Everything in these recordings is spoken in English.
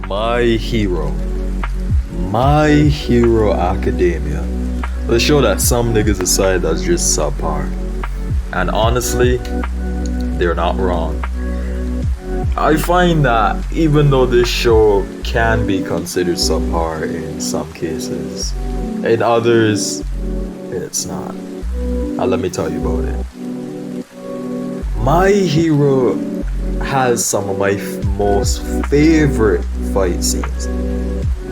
My Hero. My Hero Academia. The show that some niggas decide that's just subpar. And honestly, they're not wrong. I find that even though this show can be considered subpar in some cases, in others, it's not. Let me tell you about it. My Hero has some of my most favorite fight scenes.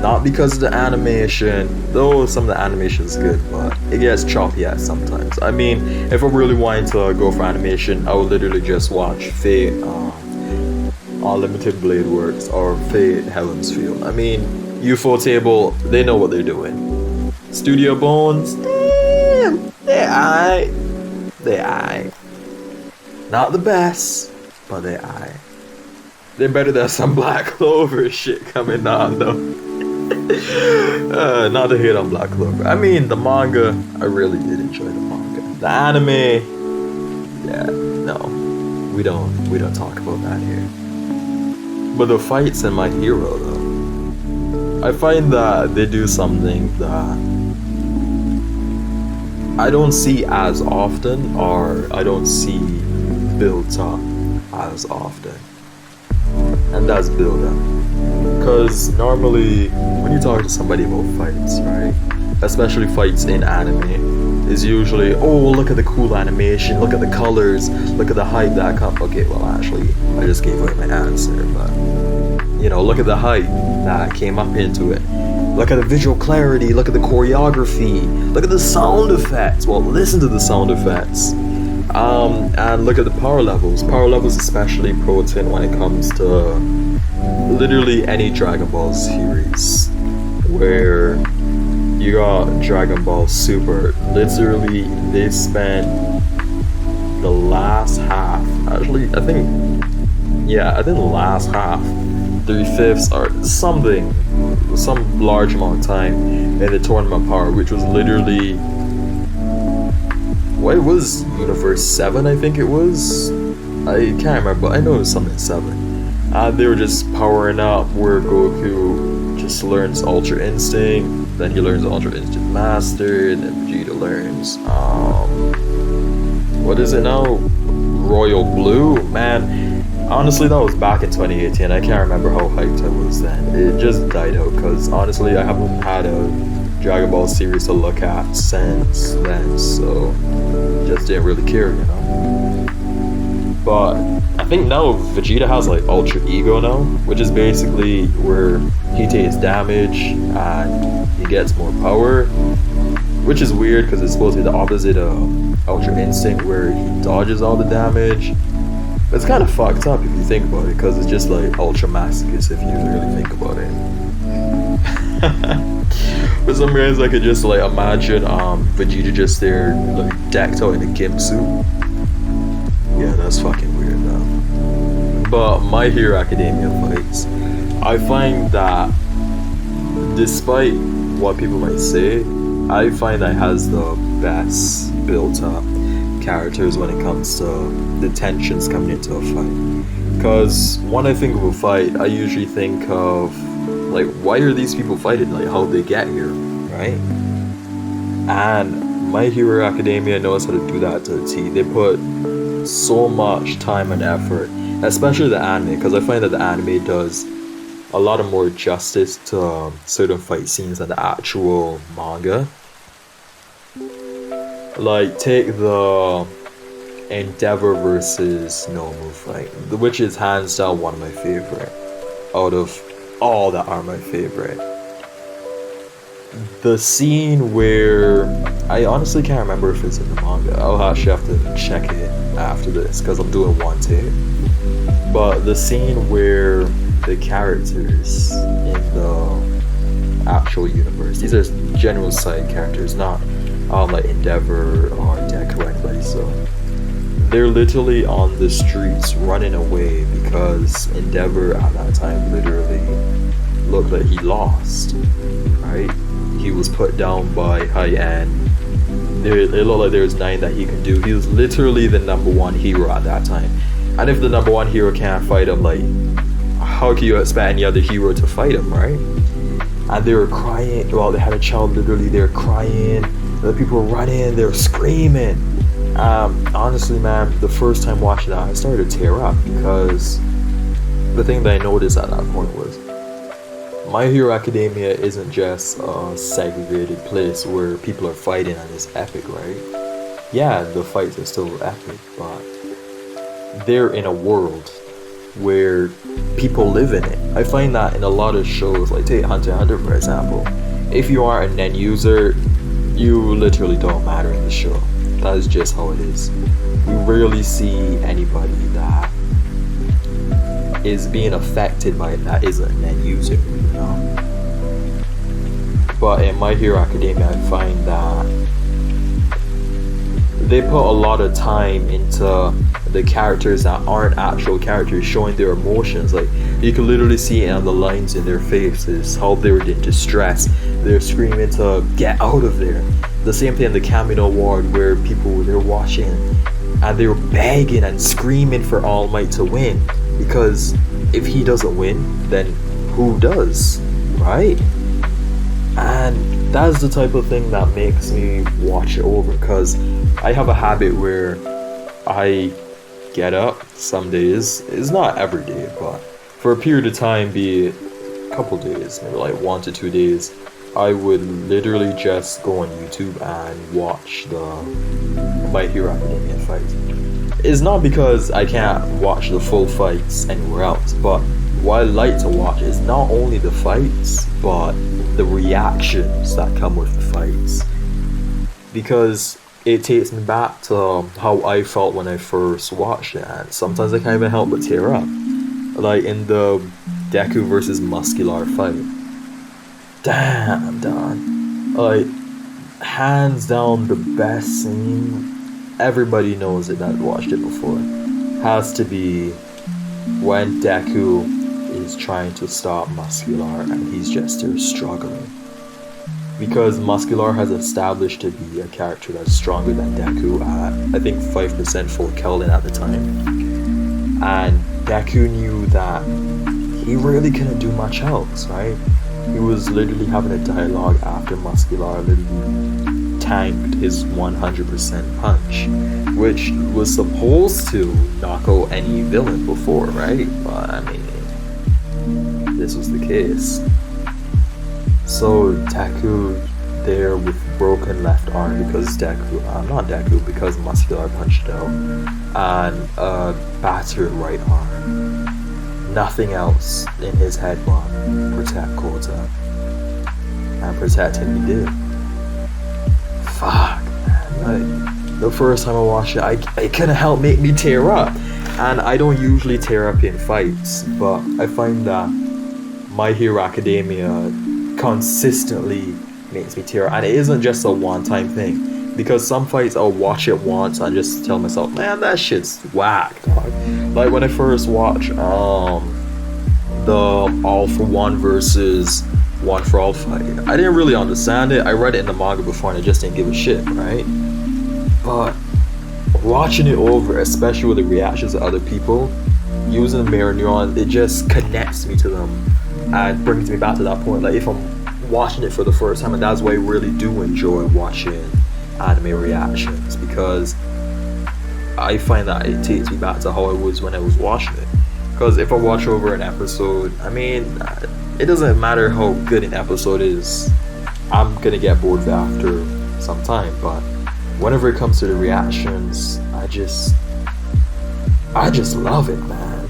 Not because of the animation, though some of the animation is good, but it gets choppy at sometimes. I mean, if I really wanted to go for animation, I would literally just watch Fate Unlimited Blade Works or Fate Heaven's Field. I mean, Ufotable, they know what they're doing. Studio Bones, they aight. They aight. Not the best, but they aight. They're better than some Black Clover shit coming on though. Not to hate on Black Clover. I mean, the manga, I really did enjoy the manga. The anime, yeah, no, we don't talk about that here. But the fights in My Hero though, I find that they do something that I don't see as often, or I don't see built up as often. And that's build up. Because normally, when you talk to somebody about fights, right? Especially fights in anime, is usually, oh, look at the cool animation, look at the colors, look at the hype that comes. Okay, well, actually, I just gave away my answer, but you know, look at the hype that came up into it. Look at the visual clarity, look at the choreography, look at the sound effects. Well, listen to the sound effects. And look at the power levels. Power levels especially potent when it comes to literally any Dragon Ball series. Where you got Dragon Ball Super. Literally, they spent the last half. Actually, I think the last half, 3/5 or something, some large amount of time in the tournament power, which was literally, what it was, Universe 7, I think it was. I can't remember, but I know it was something 7. They were just powering up where Goku just learns Ultra Instinct, then he learns Ultra Instinct Master, and then Vegeta learns what is it now? Royal Blue? Man, honestly, that was back in 2018. I can't remember how hyped I was then. It just died out because honestly, I haven't had a Dragon Ball series to look at since then, so just didn't really care, you know. But I think now Vegeta has like Ultra Ego now, which is basically where he takes damage and he gets more power, which is weird because it's supposed to be the opposite of Ultra Instinct, where he dodges all the damage. It's kind of fucked up if you think about it, because it's just like Ultra Masochist if you really think about it. For some reason, I could just like imagine Vegeta just there, like decked out in a gimp suit. Yeah, that's fucking weird though. But My Hero Academia fights, I find that despite what people might say, I find that it has the best built up characters when it comes to the tensions coming into a fight. Because when I think of a fight, I usually think of like, why are these people fighting? Like, how'd they get here, right? And My Hero Academia knows how to do that to the T. They put so much time and effort, especially the anime, because I find that the anime does a lot of more justice to certain fight scenes than the actual manga. Like, take the Endeavor versus Nomu fight, which is hands down one of my favorite out of all that are my favorite. The scene where, I honestly can't remember if it's in the manga. I'll actually have to check it after this because I'm doing one take. But the scene where the characters in the actual universe, these are general side characters, not like Endeavor or Deku or anybody, so they're literally on the streets running away because Endeavor at that time literally looked like he lost, right? He was put down by High-End. It looked like there was nothing that he could do. He was literally the number one hero at that time. And if the number one hero can't fight him, like, how can you expect any other hero to fight him, right? And they were crying. Well, they had a child, literally, they're crying. The people were running, they were screaming. Honestly, man, the first time watching that, I started to tear up because the thing that I noticed at that point was My Hero Academia isn't just a segregated place where people are fighting and it's epic, right? Yeah, the fights are still epic, but they're in a world where people live in it. I find that in a lot of shows, like take Hunter x Hunter for example. If you are a net user, you literally don't matter in the show. That is just how it is. We rarely see anybody that is being affected by it that isn't a net user, you know? But in My Hero Academia, I find that they put a lot of time into the characters that aren't actual characters, showing their emotions. Like, you can literally see it on the lines in their faces, how they're in distress. They're screaming to get out of there. The same thing in the Camino Ward, where people, they're watching and they're begging and screaming for All Might to win, because if he doesn't win, then who does, right? And that's the type of thing that makes me watch it over, because I have a habit where I get up some days, it's not every day, but for a period of time, be it a couple days, maybe like 1 to 2 days, I would literally just go on YouTube and watch the My Hero Academia fights. It's not because I can't watch the full fights anywhere else, but what I like to watch is not only the fights, but the reactions that come with the fights. Because it takes me back to how I felt when I first watched it, and sometimes I can't even help but tear up. Like in the Deku versus Muscular fight. Damn, dog. Like, hands down the best scene. Everybody knows it that watched it before. Has to be when Deku is trying to stop Muscular and he's just there struggling. Because Muscular has established to be a character that's stronger than Deku at, I think, 5% full Kelvin at the time. And Deku knew that he really couldn't do much else, right? He was literally having a dialogue after Muscular literally tanked his 100% punch, which was supposed to knock out any villain before, right? But I mean, this was the case. So Deku there with broken left arm because because Muscular punched out, and a battered right arm. Nothing else in his head but protect Kota. And protect him he did. Fuck, man. Like, the first time I watched it, it couldn't help make me tear up. And I don't usually tear up in fights, but I find that My Hero Academia consistently makes me tear up. And it isn't just a one-time thing. Because some fights I'll watch it once and just tell myself, man, that shit's whack, dog. Like when I first watched the All For One versus One For All fight, I didn't really understand it. I read it in the manga before and I just didn't give a shit, right? But watching it over, especially with the reactions of other people, using the mirror neuron, it just connects me to them and brings me back to that point. Like if I'm watching it for the first time, and that's why I really do enjoy watching anime reactions, because I find that it takes me back to how I was when I was watching it. Because if I watch over an episode, I mean, it doesn't matter how good an episode is, I'm gonna get bored of it after some time. But whenever it comes to the reactions, I just love it, man.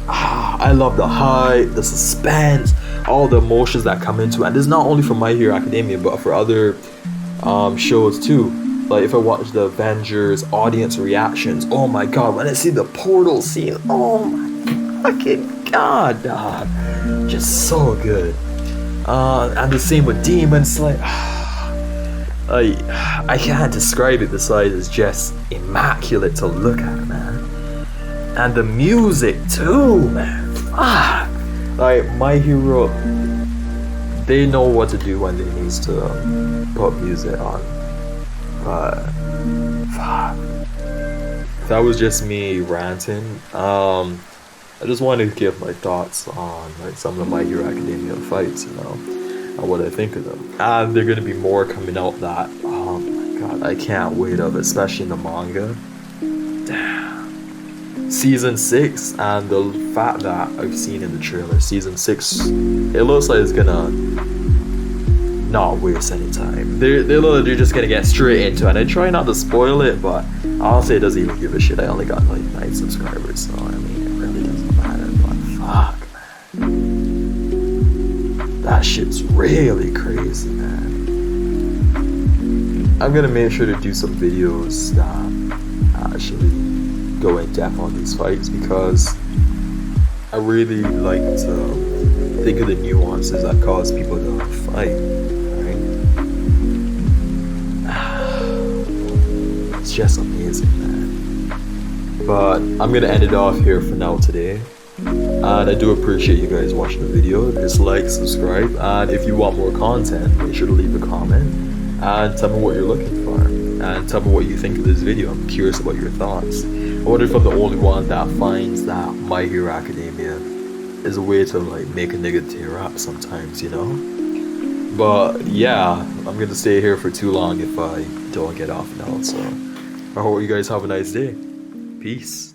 I love the hype, the suspense, all the emotions that come into it. And this is not only for My Hero Academia, but for other shows too. Like if I watch the Avengers audience reactions, oh my god, when I see the portal scene, oh my fucking god, dog, just so good. And the same with Demon Slayer. I can't describe it besides it's just immaculate to look at, man. And the music too, man. Fuck. Like My Hero, they know what to do when they need to put music on. But fuck, that was just me ranting. I just wanted to give my thoughts on like some of the My Hero Academia fights, you know, and what I think of them. And there are gonna be more coming out that, oh my god, I can't wait of, especially in the manga. Damn. Season 6, and the fact that I've seen in the trailer, Season 6, it looks like it's gonna not waste any time. They're just gonna get straight into it. And I try not to spoil it, but honestly, it doesn't even give a shit. I only got like 9 subscribers, so I mean, it really doesn't matter. But fuck, man, that shit's really crazy, man. I'm gonna make sure to do some videos that actually go in depth on these fights, because I really like to think of the nuances that cause people to fight. It's just amazing, man. But I'm gonna end it off here for now today. And I do appreciate you guys watching the video. Just like, subscribe, and if you want more content, make sure to leave a comment and tell me what you're looking for. And tell me what you think of this video. I'm curious about your thoughts. I wonder if I'm the only one that finds that My Hero Academia is a way to like make a nigga tear up sometimes, you know? But yeah, I'm gonna stay here for too long if I don't get off now, so I hope you guys have a nice day. Peace.